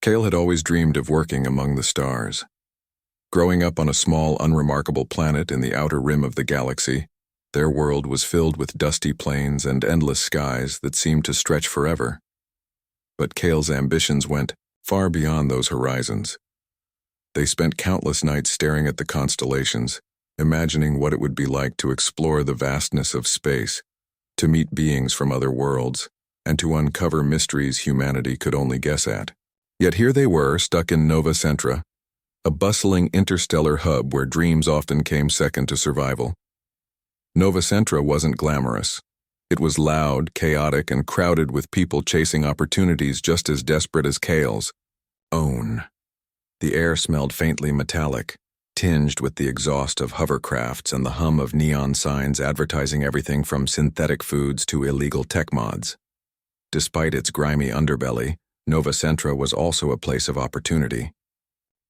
Kale had always dreamed of working among the stars. Growing up on a small, unremarkable planet in the outer rim of the galaxy, their world was filled with dusty plains and endless skies that seemed to stretch forever. But Kale's ambitions went far beyond those horizons. They spent countless nights staring at the constellations, imagining what it would be like to explore the vastness of space, to meet beings from other worlds, and to uncover mysteries humanity could only guess at. Yet here they were, stuck in Nova Centra, a bustling interstellar hub where dreams often came second to survival. Nova Centra wasn't glamorous. It was loud, chaotic, and crowded with people chasing opportunities just as desperate as Kale's own. The air smelled faintly metallic, tinged with the exhaust of hovercrafts and the hum of neon signs advertising everything from synthetic foods to illegal tech mods. Despite its grimy underbelly, Nova Centra was also a place of opportunity.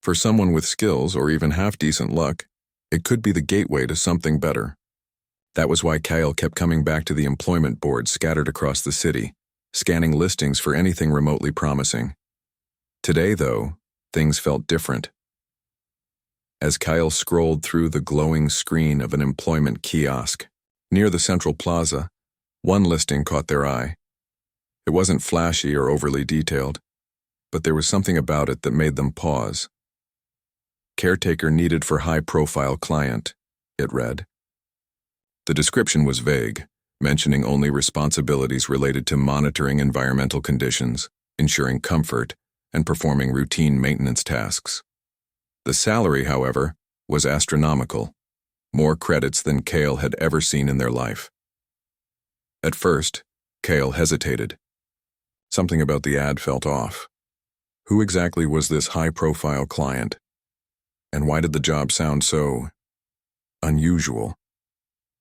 For someone with skills or even half-decent luck, it could be the gateway to something better. That was why Kale kept coming back to the employment boards scattered across the city, scanning listings for anything remotely promising. Today, though, things felt different. As Kyle scrolled through the glowing screen of an employment kiosk, near the central plaza, one listing caught their eye. It wasn't flashy or overly detailed, but there was something about it that made them pause. Caretaker needed for high-profile client, it read. The description was vague, mentioning only responsibilities related to monitoring environmental conditions, ensuring comfort, and performing routine maintenance tasks. The salary, however, was astronomical, more credits than Kale had ever seen in their life. At first, Kale hesitated. Something about the ad felt off. Who exactly was this high-profile client? And why did the job sound so unusual?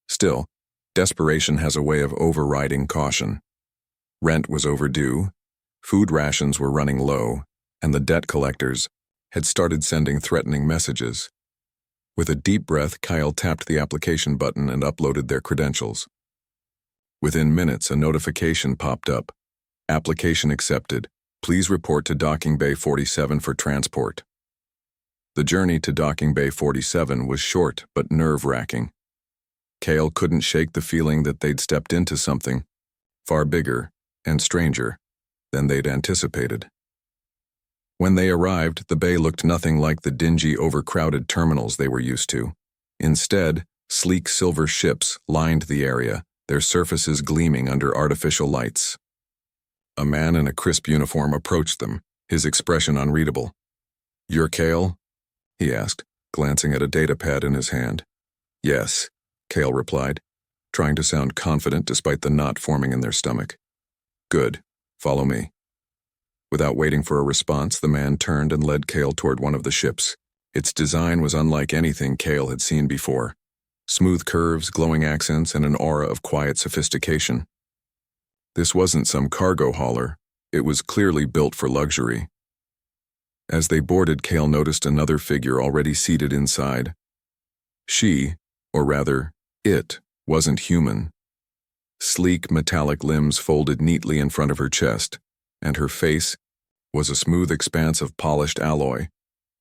Still, desperation has a way of overriding caution. Rent was overdue, food rations were running low, and the debt collectors had started sending threatening messages. With a deep breath, Kyle tapped the application button and uploaded their credentials. Within minutes, a notification popped up. Application accepted. Please report to Docking Bay 47 for transport. The journey to Docking Bay 47 was short but nerve-wracking. Kale couldn't shake the feeling that they'd stepped into something far bigger and stranger than they'd anticipated. When they arrived, the bay looked nothing like the dingy, overcrowded terminals they were used to. Instead, sleek silver ships lined the area, their surfaces gleaming under artificial lights. A man in a crisp uniform approached them, his expression unreadable. "You're Kale?" he asked, glancing at a datapad in his hand. "Yes," Kale replied, trying to sound confident despite the knot forming in their stomach. "Good. Follow me." Without waiting for a response, the man turned and led Kale toward one of the ships. Its design was unlike anything Kale had seen before. Smooth curves, glowing accents, and an aura of quiet sophistication. This wasn't some cargo hauler. It was clearly built for luxury. As they boarded, Kale noticed another figure already seated inside. She, or rather, it, wasn't human. Sleek, metallic limbs folded neatly in front of her chest, and her face was a smooth expanse of polished alloy,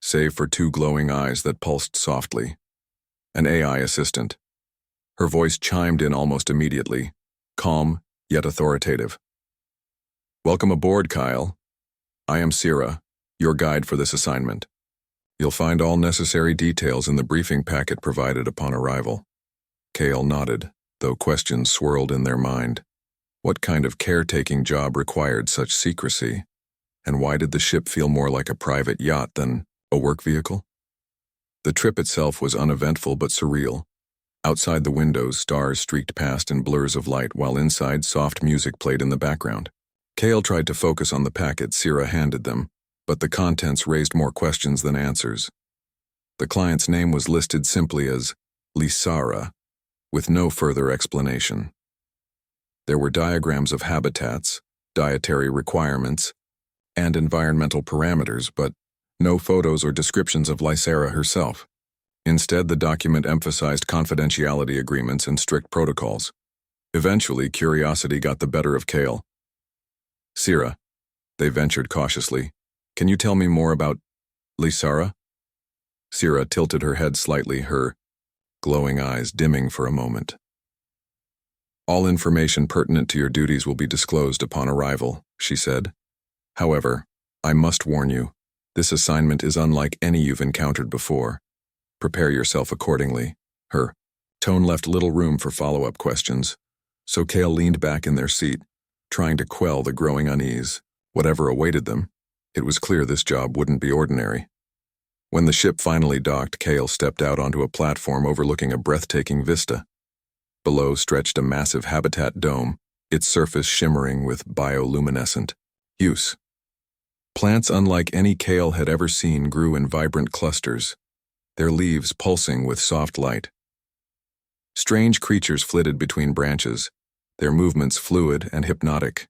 save for two glowing eyes that pulsed softly. An AI assistant. Her voice chimed in almost immediately, calm yet authoritative. "Welcome aboard, Kyle. I am Sira, your guide for this assignment. You'll find all necessary details in the briefing packet provided upon arrival." Kale nodded, though questions swirled in their mind. What kind of caretaking job required such secrecy? And why did the ship feel more like a private yacht than a work vehicle? The trip itself was uneventful but surreal. Outside the windows, stars streaked past in blurs of light, while inside, soft music played in the background. Kale tried to focus on the packet Sira handed them, but the contents raised more questions than answers. The client's name was listed simply as Lisara, with no further explanation. There were diagrams of habitats, dietary requirements, and environmental parameters, but no photos or descriptions of Lisara herself. Instead, the document emphasized confidentiality agreements and strict protocols. Eventually, curiosity got the better of Kale. "Sira," they ventured cautiously, Can you tell me more about Lysara? Sira tilted her head slightly, her glowing eyes dimming for a moment. All information pertinent to your duties will be disclosed upon arrival, she said. However, I must warn you, this assignment is unlike any you've encountered before. Prepare yourself accordingly. Her tone left little room for follow-up questions, so Kale leaned back in their seat, trying to quell the growing unease. Whatever awaited them, it was clear this job wouldn't be ordinary. When the ship finally docked, Kale stepped out onto a platform overlooking a breathtaking vista. Below stretched a massive habitat dome, its surface shimmering with bioluminescent hues. Plants unlike any Kale had ever seen grew in vibrant clusters, their leaves pulsing with soft light. Strange creatures flitted between branches, their movements fluid and hypnotic.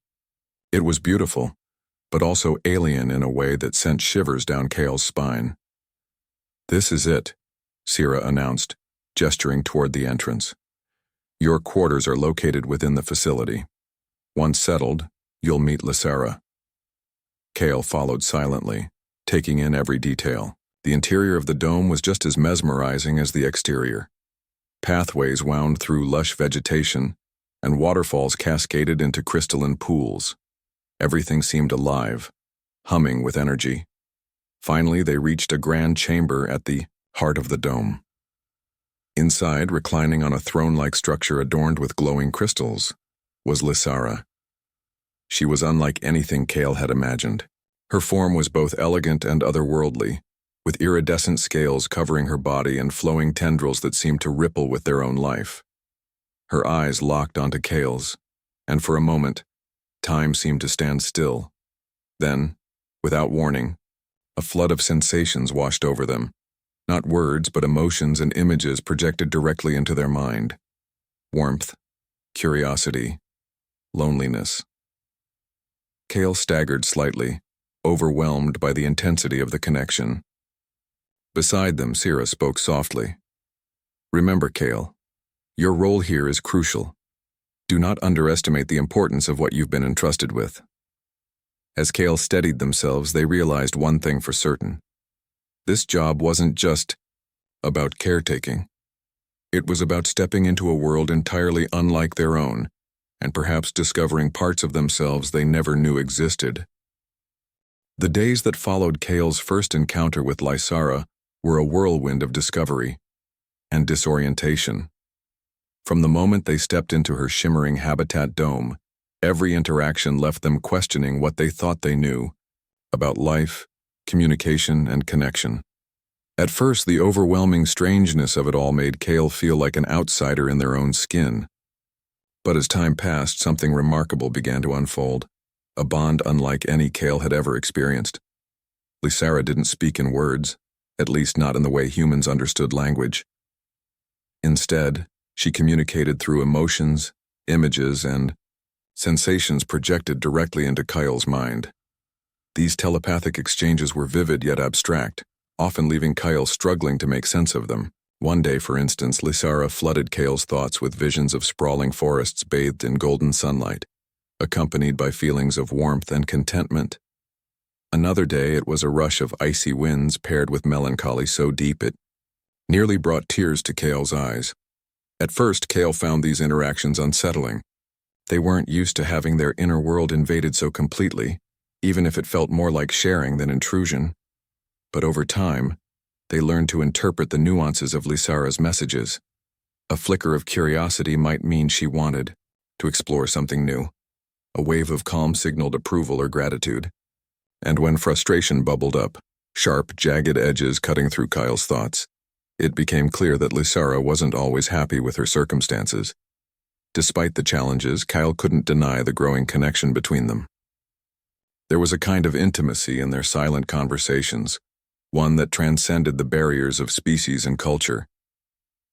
It was beautiful, but also alien in a way that sent shivers down Kale's spine. "This is it," Sira announced, gesturing toward the entrance. "Your quarters are located within the facility. Once settled, you'll meet Lysara." Kale followed silently, taking in every detail. The interior of the dome was just as mesmerizing as the exterior. Pathways wound through lush vegetation, and waterfalls cascaded into crystalline pools. Everything seemed alive, humming with energy. Finally, they reached a grand chamber at the heart of the dome. Inside, reclining on a throne-like structure adorned with glowing crystals, was Lysara. She was unlike anything Kale had imagined. Her form was both elegant and otherworldly, with iridescent scales covering her body and flowing tendrils that seemed to ripple with their own life. Her eyes locked onto Kale's, and for a moment, time seemed to stand still. Then, without warning, a flood of sensations washed over them. Not words, but emotions and images projected directly into their mind. Warmth, curiosity, loneliness. Kale staggered slightly, overwhelmed by the intensity of the connection. Beside them, Sira spoke softly. "Remember, Kale, your role here is crucial. Do not underestimate the importance of what you've been entrusted with." As Kale steadied themselves, they realized one thing for certain. This job wasn't just about caretaking. It was about stepping into a world entirely unlike their own, and perhaps discovering parts of themselves they never knew existed. The days that followed Kale's first encounter with Lysara were a whirlwind of discovery and disorientation. From the moment they stepped into her shimmering habitat dome, every interaction left them questioning what they thought they knew about life, communication, and connection. At first, the overwhelming strangeness of it all made Kale feel like an outsider in their own skin. But as time passed, something remarkable began to unfold, a bond unlike any Kale had ever experienced. Lysara didn't speak in words, at least not in the way humans understood language. Instead, she communicated through emotions, images, and sensations projected directly into Kyle's mind. These telepathic exchanges were vivid yet abstract, often leaving Kyle struggling to make sense of them. One day, for instance, Lysara flooded Kale's thoughts with visions of sprawling forests bathed in golden sunlight, accompanied by feelings of warmth and contentment. Another day, it was a rush of icy winds paired with melancholy so deep it nearly brought tears to Kale's eyes. At first, Kale found these interactions unsettling. They weren't used to having their inner world invaded so completely, even if it felt more like sharing than intrusion. But over time, they learned to interpret the nuances of Lysara's messages. A flicker of curiosity might mean she wanted to explore something new. A wave of calm signaled approval or gratitude. And when frustration bubbled up, sharp, jagged edges cutting through Kyle's thoughts, it became clear that Lysara wasn't always happy with her circumstances. Despite the challenges, Kyle couldn't deny the growing connection between them. There was a kind of intimacy in their silent conversations, one that transcended the barriers of species and culture.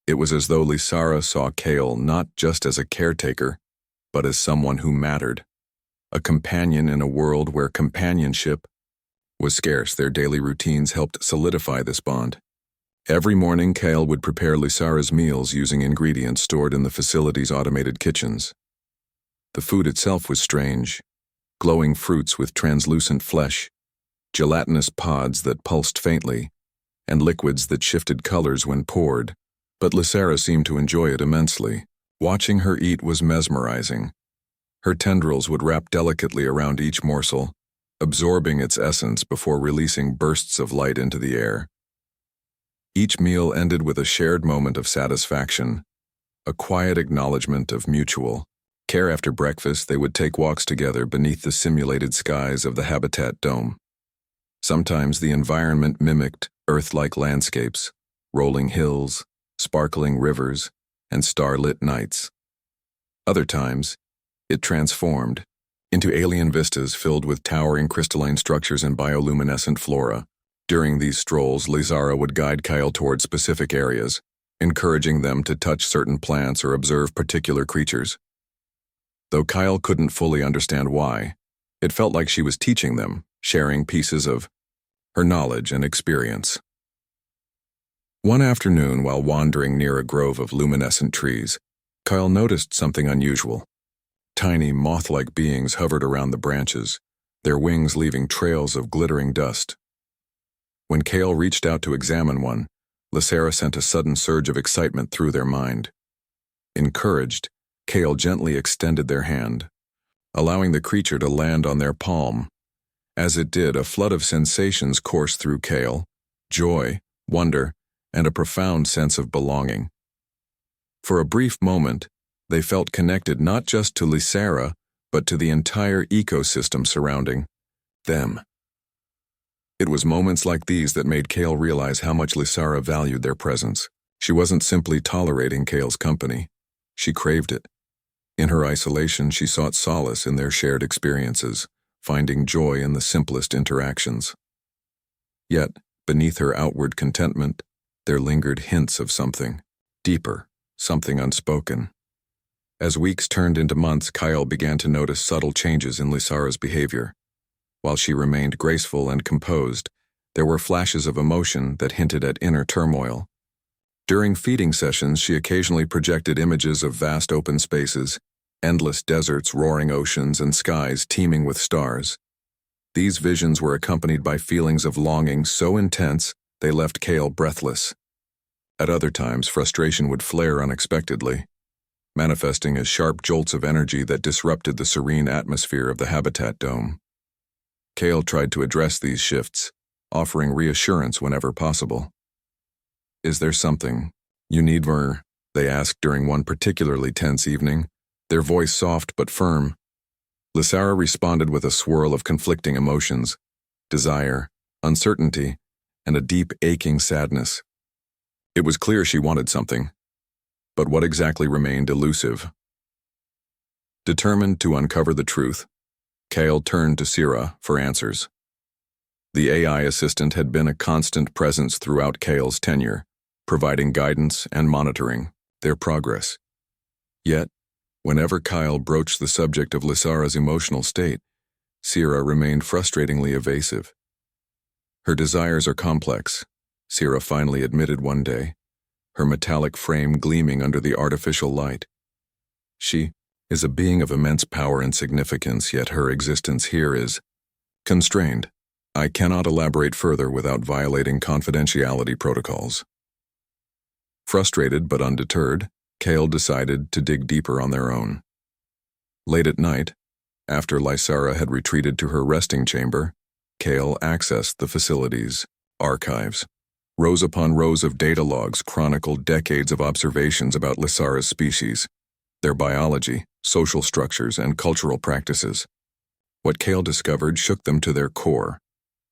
It was as though Lysara saw Kale not just as a caretaker, but as someone who mattered, a companion in a world where companionship was scarce. Their daily routines helped solidify this bond. Every morning, Kale would prepare Lysara's meals using ingredients stored in the facility's automated kitchens. The food itself was strange, glowing fruits with translucent flesh, gelatinous pods that pulsed faintly, and liquids that shifted colors when poured, but Lysera seemed to enjoy it immensely. Watching her eat was mesmerizing. Her tendrils would wrap delicately around each morsel, absorbing its essence before releasing bursts of light into the air. Each meal ended with a shared moment of satisfaction, a quiet acknowledgement of mutual care. After breakfast, they would take walks together beneath the simulated skies of the habitat dome. Sometimes the environment mimicked Earth-like landscapes, rolling hills, sparkling rivers, and starlit nights. Other times, it transformed into alien vistas filled with towering crystalline structures and bioluminescent flora. During these strolls, Lysera would guide Kyle toward specific areas, encouraging them to touch certain plants or observe particular creatures. Though Kyle couldn't fully understand why, it felt like she was teaching them, sharing pieces of her knowledge and experience. One afternoon, while wandering near a grove of luminescent trees, Kyle noticed something unusual. Tiny, moth-like beings hovered around the branches, their wings leaving trails of glittering dust. When Kale reached out to examine one, Lysera sent a sudden surge of excitement through their mind. Encouraged, Kale gently extended their hand, allowing the creature to land on their palm. As it did, a flood of sensations coursed through Kale: joy, wonder, and a profound sense of belonging. For a brief moment, they felt connected not just to Lysera, but to the entire ecosystem surrounding them. It was moments like these that made Kale realize how much Lysera valued their presence. She wasn't simply tolerating Kale's company. She craved it. In her isolation, she sought solace in their shared experiences, finding joy in the simplest interactions. Yet, beneath her outward contentment, there lingered hints of something deeper, something unspoken. As weeks turned into months, Kyle began to notice subtle changes in Lysera's behavior. While she remained graceful and composed, there were flashes of emotion that hinted at inner turmoil. During feeding sessions, she occasionally projected images of vast open spaces, endless deserts, roaring oceans, and skies teeming with stars. These visions were accompanied by feelings of longing so intense they left Kale breathless. At other times, frustration would flare unexpectedly, manifesting as sharp jolts of energy that disrupted the serene atmosphere of the habitat dome. Kale tried to address these shifts, offering reassurance whenever possible. "Is there something you need more?" they asked during one particularly tense evening, their voice soft but firm. Lysera responded with a swirl of conflicting emotions: desire, uncertainty, and a deep, aching sadness. It was clear she wanted something, but what exactly remained elusive. Determined to uncover the truth, Kale turned to Sira for answers. The AI assistant had been a constant presence throughout Kale's tenure, providing guidance and monitoring their progress. Yet, whenever Kyle broached the subject of Lysera's emotional state, Sira remained frustratingly evasive. "Her desires are complex," Sira finally admitted one day, her metallic frame gleaming under the artificial light. "She is a being of immense power and significance, yet her existence here is constrained. I cannot elaborate further without violating confidentiality protocols." Frustrated but undeterred, Kale decided to dig deeper on their own. Late at night, after Lysera had retreated to her resting chamber, Kale accessed the facility's archives. Rows upon rows of data logs chronicled decades of observations about Lysera's species, their biology, social structures, and cultural practices. What Kale discovered shook them to their core.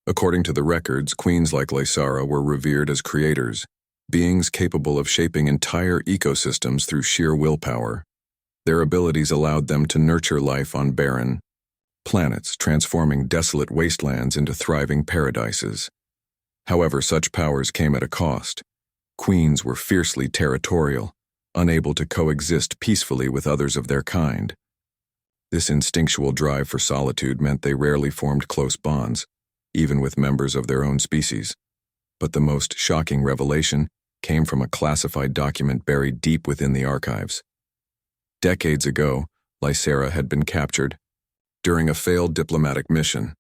According to the records, queens like Lysera were revered as creators, beings capable of shaping entire ecosystems through sheer willpower. Their abilities allowed them to nurture life on barren planets, transforming desolate wastelands into thriving paradises. However, such powers came at a cost. Queens were fiercely territorial, unable to coexist peacefully with others of their kind. This instinctual drive for solitude meant they rarely formed close bonds, even with members of their own species. But the most shocking revelation came from a classified document buried deep within the archives. Decades ago, Lysera had been captured during a failed diplomatic mission.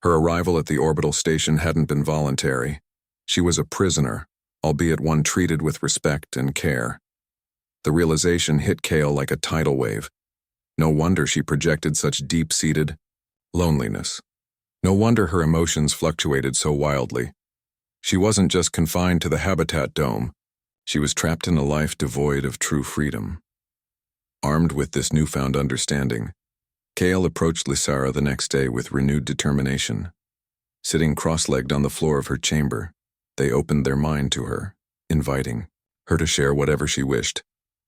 Her arrival at the orbital station hadn't been voluntary. She was a prisoner, albeit one treated with respect and care. The realization hit Kale like a tidal wave. No wonder she projected such deep-seated loneliness. No wonder her emotions fluctuated so wildly. She wasn't just confined to the habitat dome. She was trapped in a life devoid of true freedom. Armed with this newfound understanding, Kale approached Lysara the next day with renewed determination. Sitting cross-legged on the floor of her chamber, they opened their mind to her, inviting her to share whatever she wished.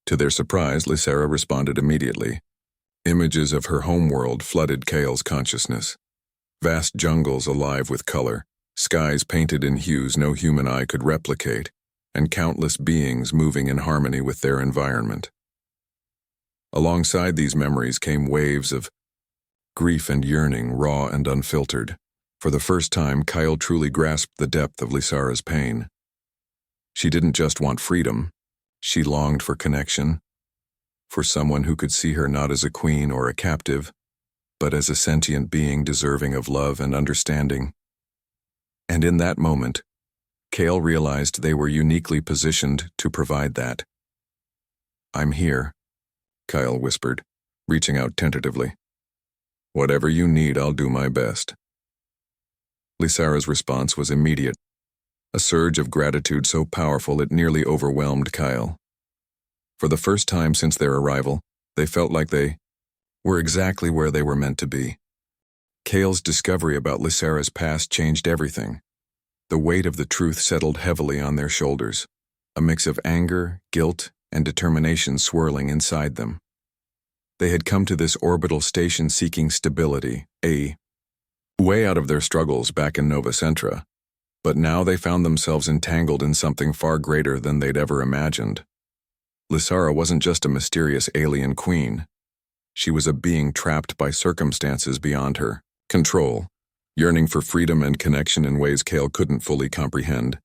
To their surprise, Lysara responded immediately. Images of her homeworld flooded Kale's consciousness. Vast jungles alive with color, skies painted in hues no human eye could replicate, and countless beings moving in harmony with their environment. Alongside these memories came waves of grief and yearning, raw and unfiltered. For the first time, Kyle truly grasped the depth of Lysara's pain. She didn't just want freedom. She longed for connection, for someone who could see her not as a queen or a captive, but as a sentient being deserving of love and understanding. And in that moment, Kale realized they were uniquely positioned to provide that. "I'm here," Kyle whispered, reaching out tentatively. "Whatever you need, I'll do my best." Lysara's response was immediate, a surge of gratitude so powerful it nearly overwhelmed Kyle. For the first time since their arrival, they felt like they were exactly where they were meant to be. Kale's discovery about Lysara's past changed everything. The weight of the truth settled heavily on their shoulders, a mix of anger, guilt, and determination swirling inside them. They had come to this orbital station seeking stability, a way out of their struggles back in Nova Centra, but now they found themselves entangled in something far greater than they'd ever imagined. Lysara wasn't just a mysterious alien queen. She was a being trapped by circumstances beyond her control, yearning for freedom and connection in ways Kale couldn't fully comprehend.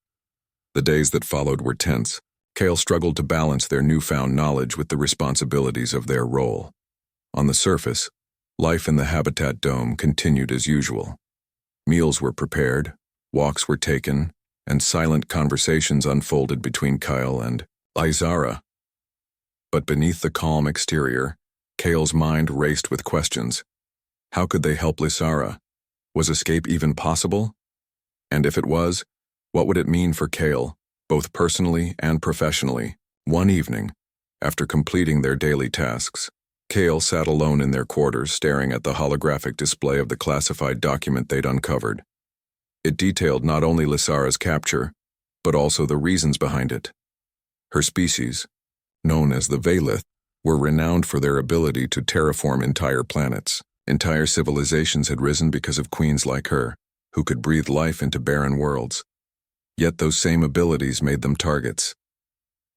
The days that followed were tense. Kale struggled to balance their newfound knowledge with the responsibilities of their role. On the surface, life in the habitat dome continued as usual. Meals were prepared, walks were taken, and silent conversations unfolded between Kyle and Lysara. But beneath the calm exterior, Kale's mind raced with questions. How could they help Lysara? Was escape even possible? And if it was, what would it mean for Kale, both personally and professionally? One evening, after completing their daily tasks, Kale sat alone in their quarters staring at the holographic display of the classified document they'd uncovered. It detailed not only Lysara's capture, but also the reasons behind it. Her species, known as the Valith, were renowned for their ability to terraform entire planets. Entire civilizations had risen because of queens like her, who could breathe life into barren worlds. Yet those same abilities made them targets.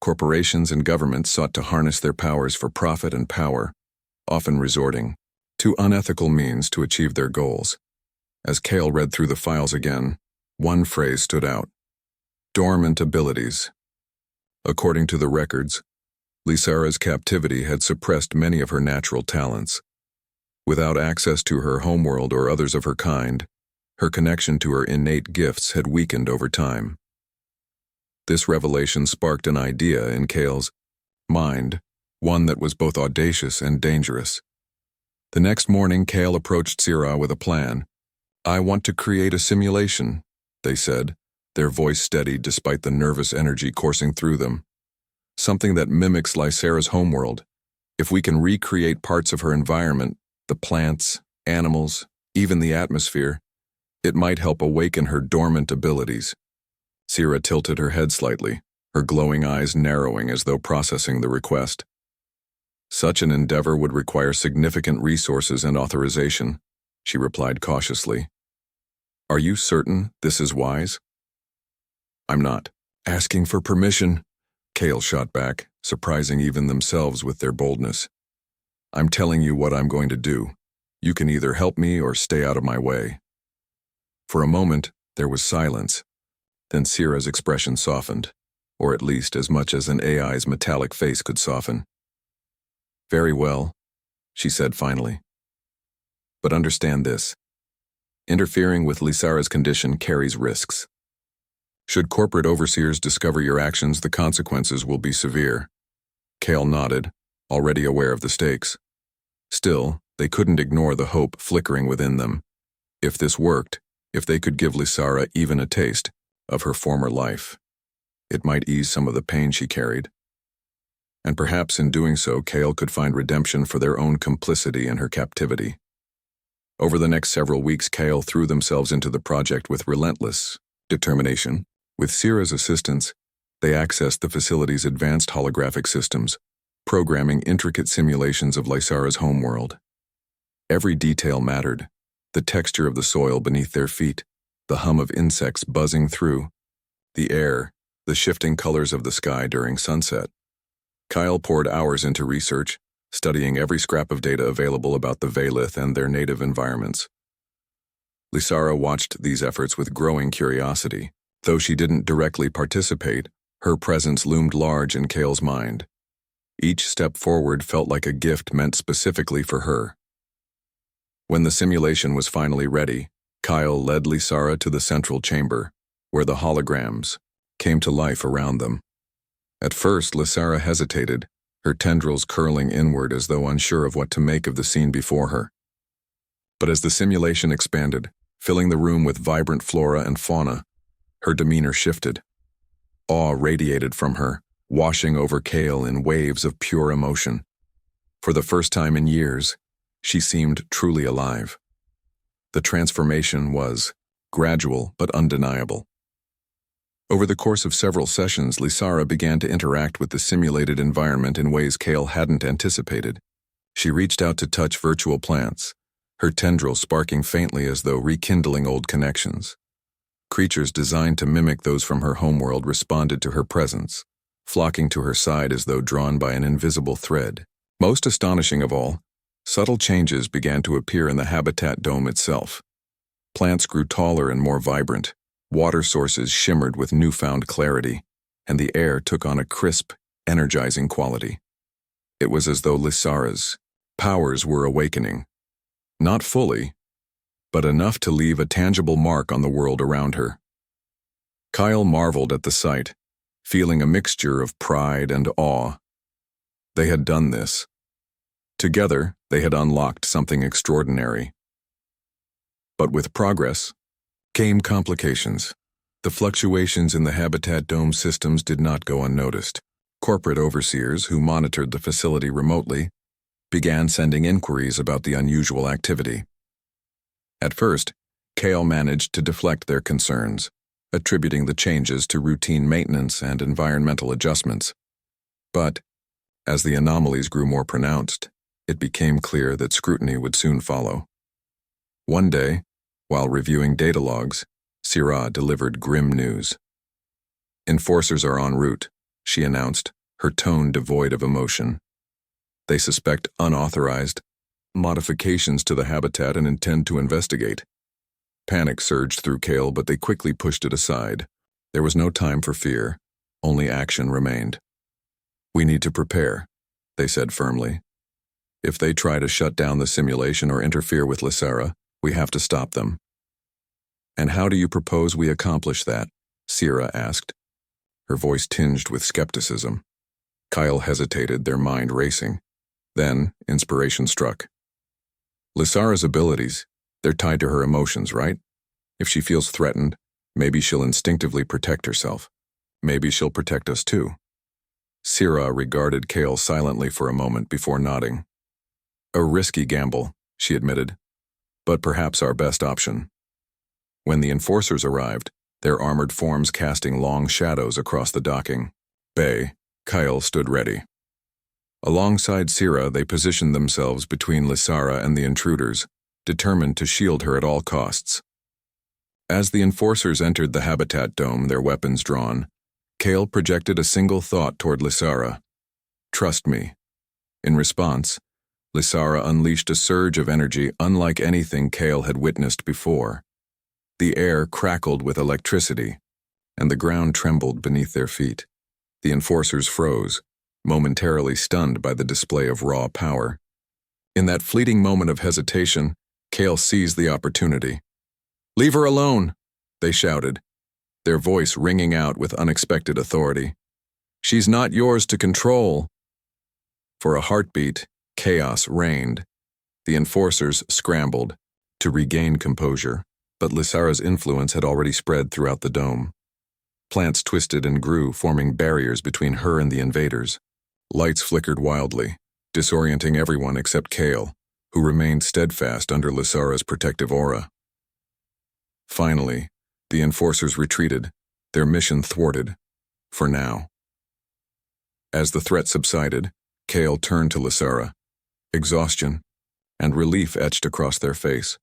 Corporations and governments sought to harness their powers for profit and power, often resorting to unethical means to achieve their goals. As Kale read through the files again, one phrase stood out: dormant abilities. According to the records, Lysara's captivity had suppressed many of her natural talents. Without access to her homeworld or others of her kind, her connection to her innate gifts had weakened over time. This revelation sparked an idea in Kale's mind, one that was both audacious and dangerous. The next morning, Kale approached Sira with a plan. "I want to create a simulation," they said, their voice steady despite the nervous energy coursing through them. "Something that mimics Lysara's homeworld. If we can recreate parts of her environment, the plants, animals, even the atmosphere, it might help awaken her dormant abilities." Sira tilted her head slightly, her glowing eyes narrowing as though processing the request. "Such an endeavor would require significant resources and authorization," she replied cautiously. "Are you certain this is wise?" "I'm not asking for permission," Kale shot back, surprising even themselves with their boldness. "I'm telling you what I'm going to do. You can either help me or stay out of my way." For a moment, there was silence. Then Sira's expression softened, or at least as much as an AI's metallic face could soften. "Very well," she said finally. "But understand this. Interfering with Lysara's condition carries risks. Should corporate overseers discover your actions, the consequences will be severe. Kale nodded, already aware of the stakes. Still, they couldn't ignore the hope flickering within them. If this worked, if they could give Lysara even a taste of her former life, it might ease some of the pain she carried. And perhaps in doing so, Kale could find redemption for their own complicity in her captivity. Over the next several weeks, Kale threw themselves into the project with relentless determination. With Sira's assistance, they accessed the facility's advanced holographic systems, programming intricate simulations of Lysara's homeworld. Every detail mattered: the texture of the soil beneath their feet, the hum of insects buzzing through the air, the shifting colors of the sky during sunset. Kyle poured hours into research, studying every scrap of data available about the Vaylith and their native environments. Lysara watched these efforts with growing curiosity. Though she didn't directly participate, her presence loomed large in Kale's mind. Each step forward felt like a gift meant specifically for her. When the simulation was finally ready, Kyle led Lysara to the central chamber, where the holograms came to life around them. At first, Lysara hesitated, her tendrils curling inward as though unsure of what to make of the scene before her. But as the simulation expanded, filling the room with vibrant flora and fauna, her demeanor shifted. Awe radiated from her, washing over Kale in waves of pure emotion. For the first time in years, she seemed truly alive. The transformation was gradual but undeniable. Over the course of several sessions, Lysara began to interact with the simulated environment in ways Kale hadn't anticipated. She reached out to touch virtual plants, her tendrils sparking faintly as though rekindling old connections. Creatures designed to mimic those from her homeworld responded to her presence, flocking to her side as though drawn by an invisible thread. Most astonishing of all, subtle changes began to appear in the habitat dome itself. Plants grew taller and more vibrant, water sources shimmered with newfound clarity, and the air took on a crisp, energizing quality. It was as though Lysara's powers were awakening. Not fully, but enough to leave a tangible mark on the world around her. Kyle marveled at the sight, feeling a mixture of pride and awe. They had done this. Together, they had unlocked something extraordinary. But with progress came complications. The fluctuations in the habitat dome systems did not go unnoticed. Corporate overseers who monitored the facility remotely began sending inquiries about the unusual activity. At first, Kale managed to deflect their concerns, attributing the changes to routine maintenance and environmental adjustments. But, as the anomalies grew more pronounced, it became clear that scrutiny would soon follow. One day, while reviewing data logs, Sira delivered grim news. "Enforcers are en route," she announced, her tone devoid of emotion. "They suspect unauthorized modifications to the habitat and intend to investigate." Panic surged through Kale, but they quickly pushed it aside. There was no time for fear, only action remained. "We need to prepare," they said firmly. "If they try to shut down the simulation or interfere with Lysara, we have to stop them." "And how do you propose we accomplish that?" Sira asked, her voice tinged with skepticism. Kyle hesitated, their mind racing. Then, inspiration struck. "Lysara's abilities, they're tied to her emotions, right? If she feels threatened, maybe she'll instinctively protect herself. Maybe she'll protect us too." Sira regarded Kale silently for a moment before nodding. "A risky gamble," she admitted, "but perhaps our best option." When the enforcers arrived, their armored forms casting long shadows across the docking bay, Kyle stood ready. Alongside Sira, they positioned themselves between Lysara and the intruders, determined to shield her at all costs. As the enforcers entered the habitat dome, their weapons drawn, Kale projected a single thought toward Lysara: "Trust me." In response, Lysara unleashed a surge of energy unlike anything Kale had witnessed before. The air crackled with electricity, and the ground trembled beneath their feet. The enforcers froze, momentarily stunned by the display of raw power. In that fleeting moment of hesitation, Kale seized the opportunity. "Leave her alone," they shouted, their voice ringing out with unexpected authority. "She's not yours to control." For a heartbeat, chaos reigned. The enforcers scrambled to regain composure, but Lysara's influence had already spread throughout the dome. Plants twisted and grew, forming barriers between her and the invaders. Lights flickered wildly, disorienting everyone except Kale, who remained steadfast under Lysara's protective aura. Finally, the enforcers retreated, their mission thwarted, for now. As the threat subsided, Kale turned to Lysara. Exhaustion and relief etched across their face.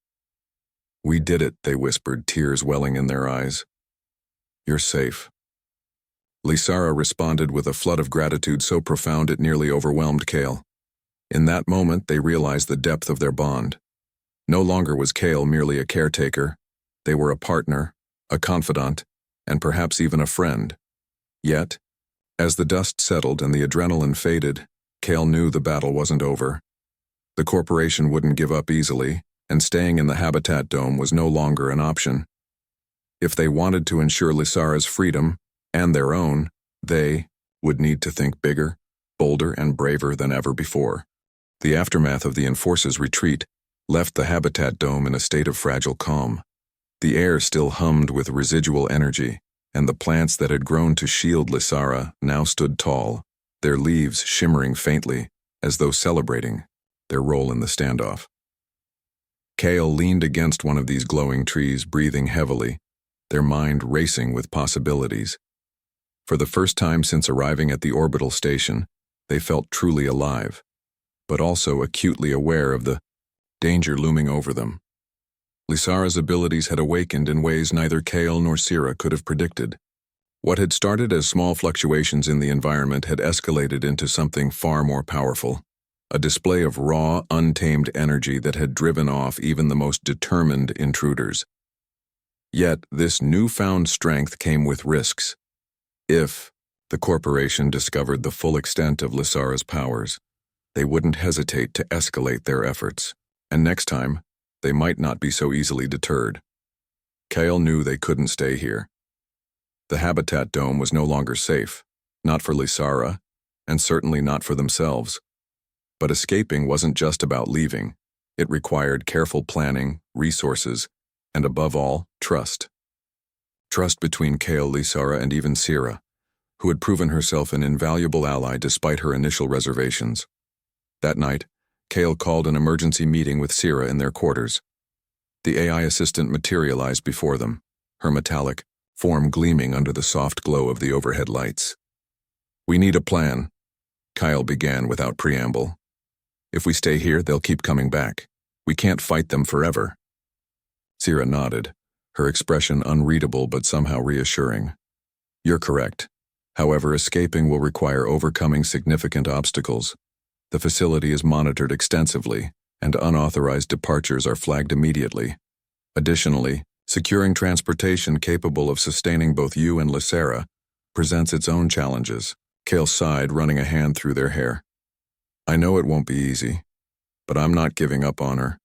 "We did it," they whispered, tears welling in their eyes. "You're safe." Lysara responded with a flood of gratitude so profound it nearly overwhelmed Kale. In that moment, they realized the depth of their bond. No longer was Kale merely a caretaker. They were a partner, a confidant, and perhaps even a friend. Yet, as the dust settled and the adrenaline faded, Kale knew the battle wasn't over. The corporation wouldn't give up easily, and staying in the Habitat Dome was no longer an option. If they wanted to ensure Lysara's freedom, and their own, they would need to think bigger, bolder, and braver than ever before. The aftermath of the Enforcer's retreat left the Habitat Dome in a state of fragile calm. The air still hummed with residual energy, and the plants that had grown to shield Lysara now stood tall, their leaves shimmering faintly, as though celebrating their role in the standoff. Kale leaned against one of these glowing trees, breathing heavily, their mind racing with possibilities. For the first time since arriving at the orbital station, they felt truly alive, but also acutely aware of the danger looming over them. Lysara's abilities had awakened in ways neither Kale nor Sira could have predicted. What had started as small fluctuations in the environment had escalated into something far more powerful, a display of raw, untamed energy that had driven off even the most determined intruders. Yet, this newfound strength came with risks. If the corporation discovered the full extent of Lysara's powers, they wouldn't hesitate to escalate their efforts, and next time, they might not be so easily deterred. Kale knew they couldn't stay here. The Habitat Dome was no longer safe, not for Lysara, and certainly not for themselves. But escaping wasn't just about leaving. It required careful planning, resources, and above all, trust. Trust between Kale, Lysara, and even Sira, who had proven herself an invaluable ally despite her initial reservations. That night, Kale called an emergency meeting with Sira in their quarters. The AI assistant materialized before them, her metallic form gleaming under the soft glow of the overhead lights. "We need a plan," Kyle began without preamble. "If we stay here, they'll keep coming back. We can't fight them forever." Sira nodded, her expression unreadable but somehow reassuring. "You're correct. However, escaping will require overcoming significant obstacles. The facility is monitored extensively, and unauthorized departures are flagged immediately. Additionally, securing transportation capable of sustaining both you and Lysara presents its own challenges." Kale sighed, running a hand through their hair. "I know it won't be easy, but I'm not giving up on her.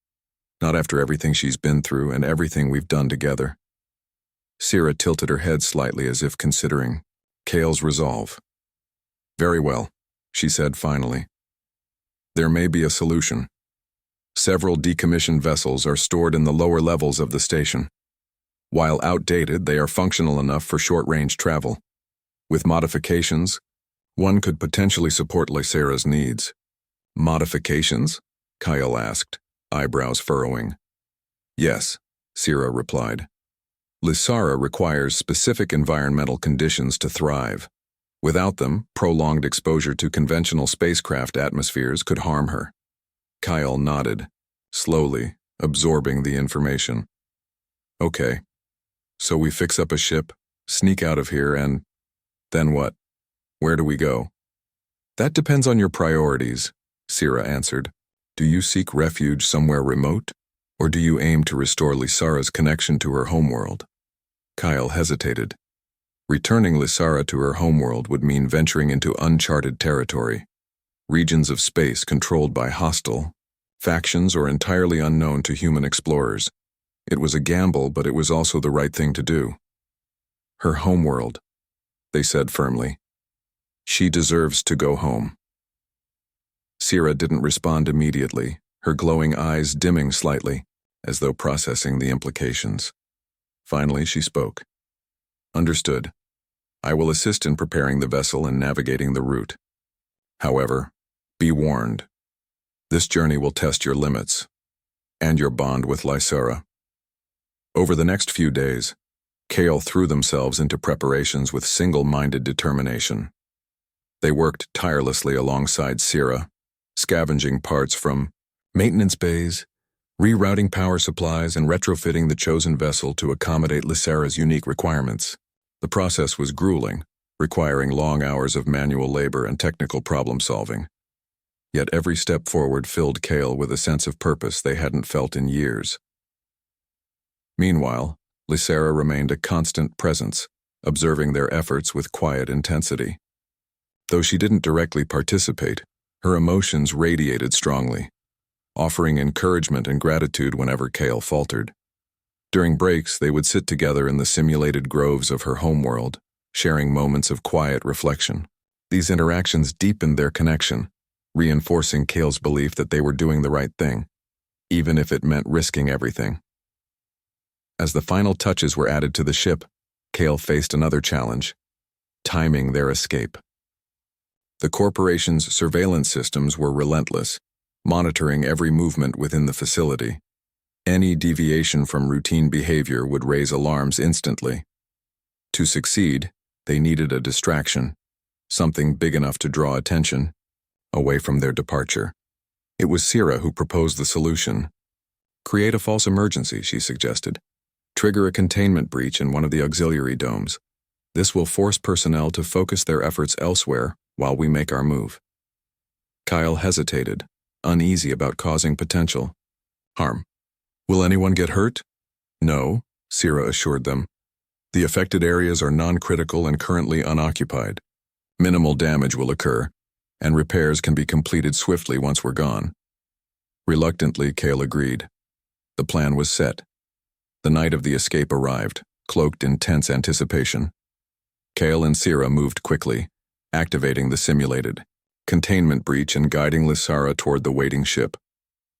Not after everything she's been through and everything we've done together." Sira tilted her head slightly as if considering Kale's resolve. "Very well," she said finally. "There may be a solution. Several decommissioned vessels are stored in the lower levels of the station. While outdated, they are functional enough for short-range travel. With modifications, one could potentially support Lysara's needs." "Modifications?" Kyle asked, eyebrows furrowing. "Yes," Sira replied. "Lysara requires specific environmental conditions to thrive. Without them, prolonged exposure to conventional spacecraft atmospheres could harm her." Kyle nodded, slowly absorbing the information. "Okay, so we fix up a ship, sneak out of here, and then what? Where do we go?" "That depends on your priorities," Sira answered. "Do you seek refuge somewhere remote, or do you aim to restore Lysara's connection to her homeworld?" Kyle hesitated. Returning Lysara to her homeworld would mean venturing into uncharted territory, regions of space controlled by hostile factions or entirely unknown to human explorers. It was a gamble, but it was also the right thing to do. Her homeworld, they said firmly. She deserves to go home. Sira didn't respond immediately, her glowing eyes dimming slightly, as though processing the implications. Finally, she spoke. Understood. I will assist in preparing the vessel and navigating the route. However, be warned. This journey will test your limits, and your bond with Lysara. Over the next few days, Kale threw themselves into preparations with single-minded determination. They worked tirelessly alongside Sira, scavenging parts from maintenance bays, rerouting power supplies, and retrofitting the chosen vessel to accommodate Lysara's unique requirements. The process was grueling, requiring long hours of manual labor and technical problem-solving. Yet every step forward filled Kale with a sense of purpose they hadn't felt in years. Meanwhile, Lysara remained a constant presence, observing their efforts with quiet intensity. Though she didn't directly participate, her emotions radiated strongly, offering encouragement and gratitude whenever Kale faltered. During breaks, they would sit together in the simulated groves of her homeworld, sharing moments of quiet reflection. These interactions deepened their connection, reinforcing Kale's belief that they were doing the right thing, even if it meant risking everything. As the final touches were added to the ship, Kale faced another challenge: timing their escape. The corporation's surveillance systems were relentless, monitoring every movement within the facility. Any deviation from routine behavior would raise alarms instantly. To succeed, they needed a distraction, something big enough to draw attention, away from their departure. It was Sira who proposed the solution. Create a false emergency, she suggested. Trigger a containment breach in one of the auxiliary domes. This will force personnel to focus their efforts elsewhere while we make our move. Kyle hesitated, uneasy about causing potential harm. Will anyone get hurt? No, Sira assured them. The affected areas are non-critical and currently unoccupied. Minimal damage will occur, and repairs can be completed swiftly once we're gone. Reluctantly, Kale agreed. The plan was set. The night of the escape arrived, cloaked in tense anticipation. Kale and Sira moved quickly, activating the simulated containment breach and guiding Lysara toward the waiting ship.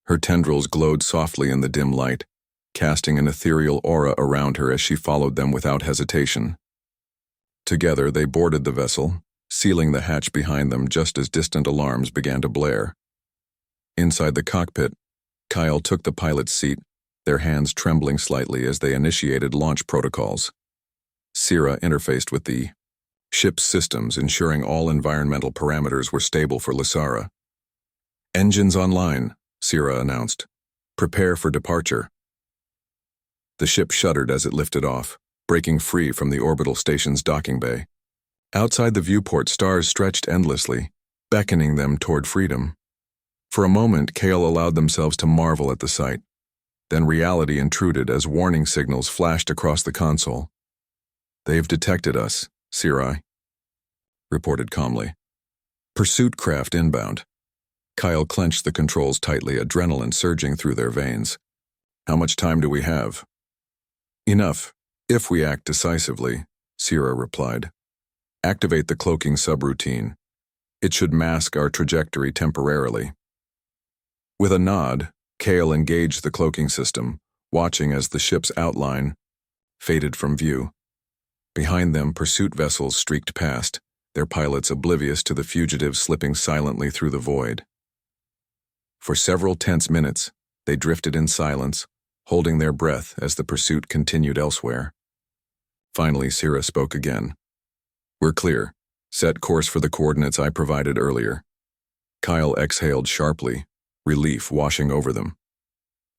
Her tendrils glowed softly in the dim light, casting an ethereal aura around her as she followed them without hesitation. Together, they boarded the vessel, sealing the hatch behind them just as distant alarms began to blare. Inside the cockpit, Kyle took the pilot's seat, their hands trembling slightly as they initiated launch protocols. Sira interfaced with the ship's systems, ensuring all environmental parameters were stable for Lysara. Engines online, Sira announced. Prepare for departure. The ship shuddered as it lifted off, breaking free from the orbital station's docking bay. Outside the viewport, stars stretched endlessly, beckoning them toward freedom. For a moment, Kale allowed themselves to marvel at the sight. Then reality intruded as warning signals flashed across the console. They've detected us, Sci-Fi reported calmly. Pursuit craft inbound. Kyle clenched the controls tightly, adrenaline surging through their veins. How much time do we have? Enough, if we act decisively, Sira replied. Activate the cloaking subroutine. It should mask our trajectory temporarily. With a nod, Kale engaged the cloaking system, watching as the ship's outline faded from view. Behind them, pursuit vessels streaked past, their pilots oblivious to the fugitives slipping silently through the void. For several tense minutes, they drifted in silence, holding their breath as the pursuit continued elsewhere. Finally, Sira spoke again. We're clear. Set course for the coordinates I provided earlier. Kyle exhaled sharply, relief washing over them.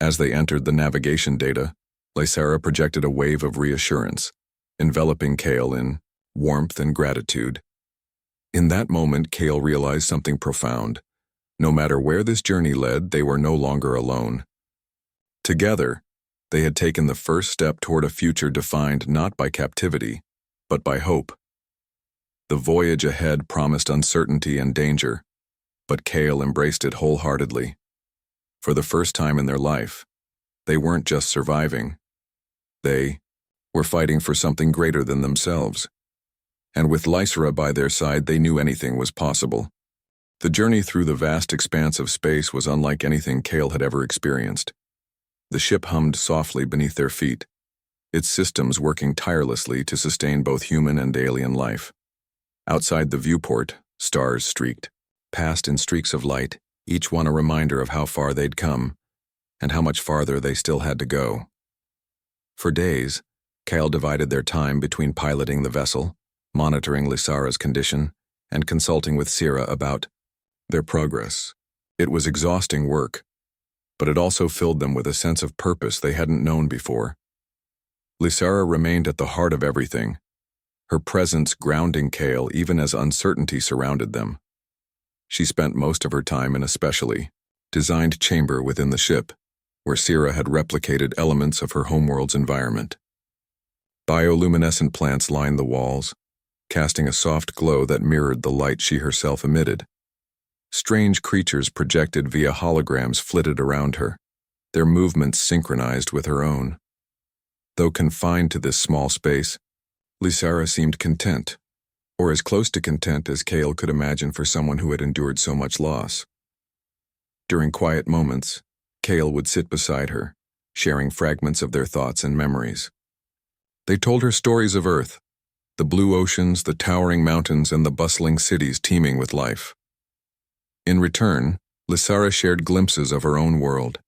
As they entered the navigation data, Lysara projected a wave of reassurance, enveloping Kale in warmth and gratitude. In that moment, Kale realized something profound. No matter where this journey led, they were no longer alone. Together, they had taken the first step toward a future defined not by captivity, but by hope. The voyage ahead promised uncertainty and danger, but Kale embraced it wholeheartedly. For the first time in their life, they weren't just surviving, They were fighting for something greater than themselves. And with Lysera by their side, they knew anything was possible. The journey through the vast expanse of space was unlike anything Kale had ever experienced. The ship hummed softly beneath their feet, its systems working tirelessly to sustain both human and alien life. Outside the viewport, stars streaked past in streaks of light, each one a reminder of how far they'd come, and how much farther they still had to go. For days, Kale divided their time between piloting the vessel, monitoring Lysera's condition, and consulting with Sira about their progress. It was exhausting work, but it also filled them with a sense of purpose they hadn't known before. Lysera remained at the heart of everything, her presence grounding Kale even as uncertainty surrounded them. She spent most of her time in a specially designed chamber within the ship, where Sira had replicated elements of her homeworld's environment. Bioluminescent plants lined the walls, casting a soft glow that mirrored the light she herself emitted. Strange creatures projected via holograms flitted around her, their movements synchronized with her own. Though confined to this small space, Lysera seemed content, or as close to content as Kale could imagine for someone who had endured so much loss. During quiet moments, Kale would sit beside her, sharing fragments of their thoughts and memories. They told her stories of Earth, the blue oceans, the towering mountains, and the bustling cities teeming with life. In return, Lysera shared glimpses of her own world,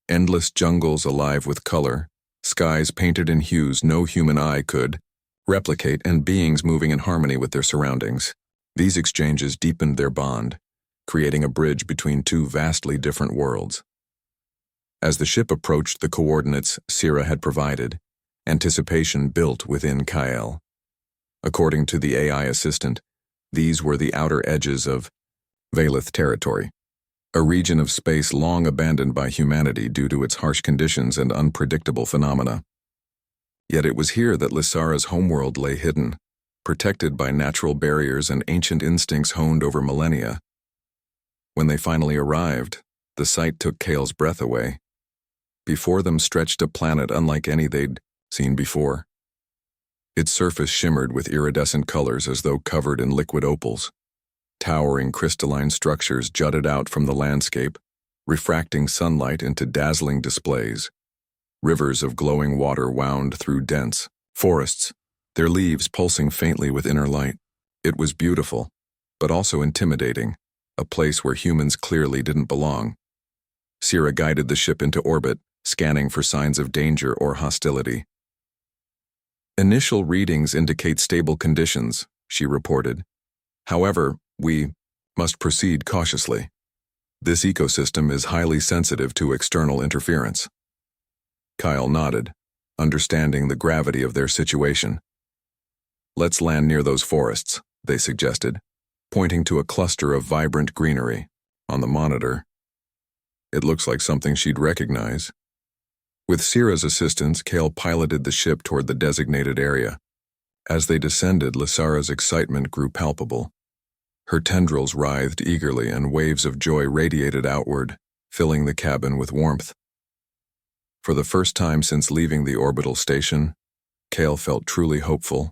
endless jungles alive with color, skies painted in hues no human eye could replicate, and beings moving in harmony with their surroundings. These exchanges deepened their bond, creating a bridge between two vastly different worlds. As the ship approached the coordinates Sira had provided, anticipation built within Kyle. According to the AI assistant, these were the outer edges of Valeth territory, a region of space long abandoned by humanity due to its harsh conditions and unpredictable phenomena. Yet it was here that Lysera's homeworld lay hidden, protected by natural barriers and ancient instincts honed over millennia. When they finally arrived, the sight took Kale's breath away. Before them stretched a planet unlike any they'd seen before. Its surface shimmered with iridescent colors as though covered in liquid opals. Towering crystalline structures jutted out from the landscape, refracting sunlight into dazzling displays. Rivers of glowing water wound through dense forests, their leaves pulsing faintly with inner light. It was beautiful, but also intimidating, a place where humans clearly didn't belong. Sira guided the ship into orbit, scanning for signs of danger or hostility. Initial readings indicate stable conditions, she reported. However, we must proceed cautiously. This ecosystem is highly sensitive to external interference. Kyle nodded, understanding the gravity of their situation. Let's land near those forests, they suggested, pointing to a cluster of vibrant greenery. On the monitor, it looks like something she'd recognize. With Sira's assistance, Kale piloted the ship toward the designated area. As they descended, Lysera's excitement grew palpable. Her tendrils writhed eagerly and waves of joy radiated outward, filling the cabin with warmth. For the first time since leaving the orbital station, Kale felt truly hopeful.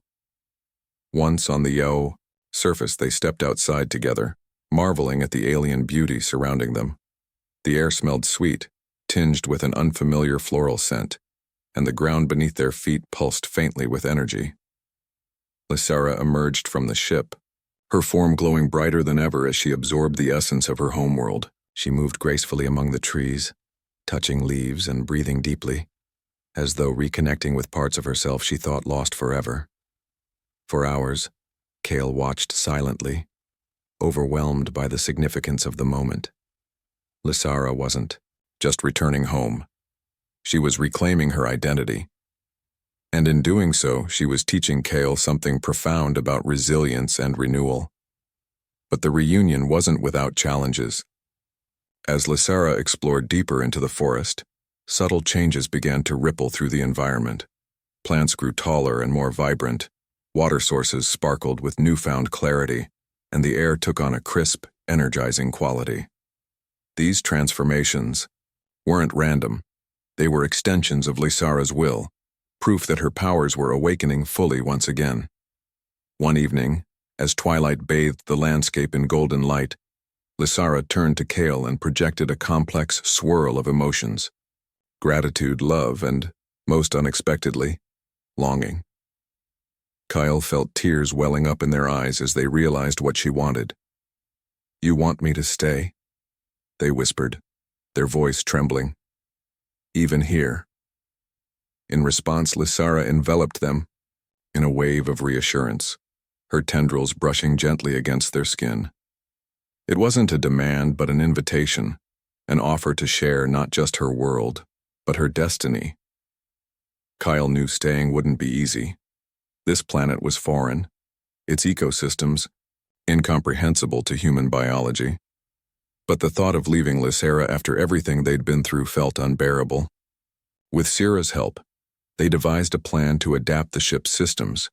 Once on the Yo surface, they stepped outside together, marveling at the alien beauty surrounding them. The air smelled sweet, tinged with an unfamiliar floral scent, and the ground beneath their feet pulsed faintly with energy. Lysera emerged from the ship, her form glowing brighter than ever as she absorbed the essence of her homeworld. She moved gracefully among the trees, touching leaves and breathing deeply, as though reconnecting with parts of herself she thought lost forever. For hours, Kale watched silently, overwhelmed by the significance of the moment. Lysera wasn't just returning home. She was reclaiming her identity. And in doing so, she was teaching Kale something profound about resilience and renewal. But the reunion wasn't without challenges. As Lysera explored deeper into the forest, subtle changes began to ripple through the environment. Plants grew taller and more vibrant, water sources sparkled with newfound clarity, and the air took on a crisp, energizing quality. These transformations weren't random. They were extensions of Lysera's will, proof that her powers were awakening fully once again. One evening, as twilight bathed the landscape in golden light, Lysara turned to Kale and projected a complex swirl of emotions: gratitude, love, and, most unexpectedly, longing. Kyle felt tears welling up in their eyes as they realized what she wanted. "You want me to stay?" they whispered, their voice trembling. "Even here." In response, Lysara enveloped them in a wave of reassurance, her tendrils brushing gently against their skin. It wasn't a demand but an invitation, an offer to share not just her world, but her destiny. Kyle knew staying wouldn't be easy. This planet was foreign, its ecosystems incomprehensible to human biology. But the thought of leaving Lysara after everything they'd been through felt unbearable. With Syrah's help, they devised a plan to adapt the ship's systems,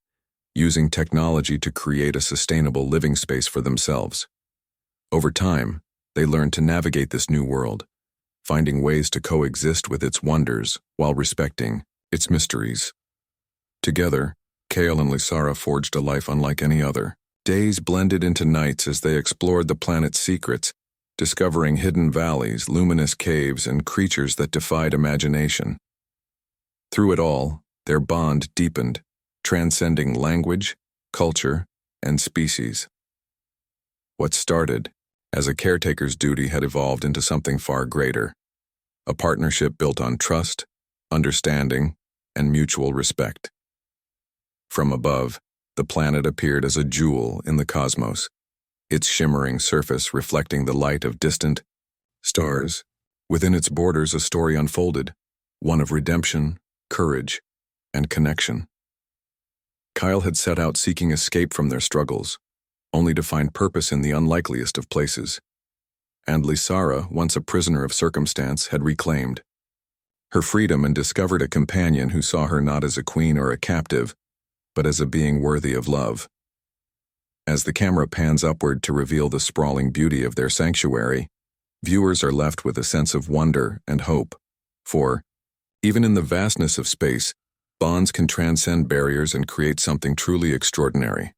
using technology to create a sustainable living space for themselves. Over time, they learned to navigate this new world, finding ways to coexist with its wonders while respecting its mysteries. Together, Kale and Lysara forged a life unlike any other. Days blended into nights as they explored the planet's secrets, discovering hidden valleys, luminous caves, and creatures that defied imagination. Through it all, their bond deepened, transcending language, culture, and species. What started as a caretaker's duty had evolved into something far greater, a partnership built on trust, understanding, and mutual respect. From above, the planet appeared as a jewel in the cosmos, its shimmering surface reflecting the light of distant stars. Within its borders, a story unfolded, one of redemption, courage, and connection. Kyle had set out seeking escape from their struggles, only to find purpose in the unlikeliest of places. And Lysara, once a prisoner of circumstance, had reclaimed her freedom and discovered a companion who saw her not as a queen or a captive, but as a being worthy of love. As the camera pans upward to reveal the sprawling beauty of their sanctuary, viewers are left with a sense of wonder and hope. For, even in the vastness of space, bonds can transcend barriers and create something truly extraordinary.